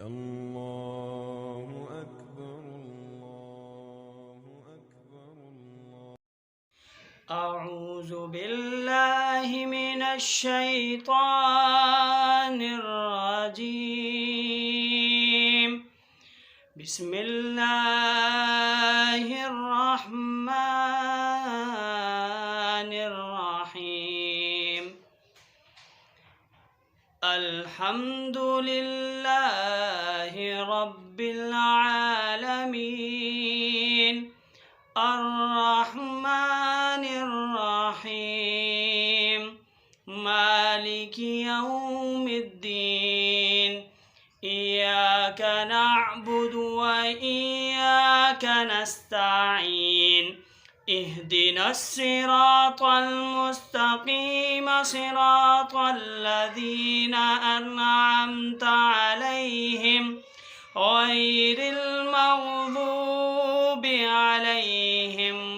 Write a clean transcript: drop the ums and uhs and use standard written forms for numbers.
الله أكبر الله أكبر الله. أعوذ بالله من الشيطان الرجيم. بسم الله الرحمن الرحيم. الحمد لله رب العالمين الرحمن الرحيم مالك يوم الدين إياك نعبد وإياك نستعين اهدنا الصراط المستقيم صراط الذين أنعمت عليهم غير المغضوب عليهم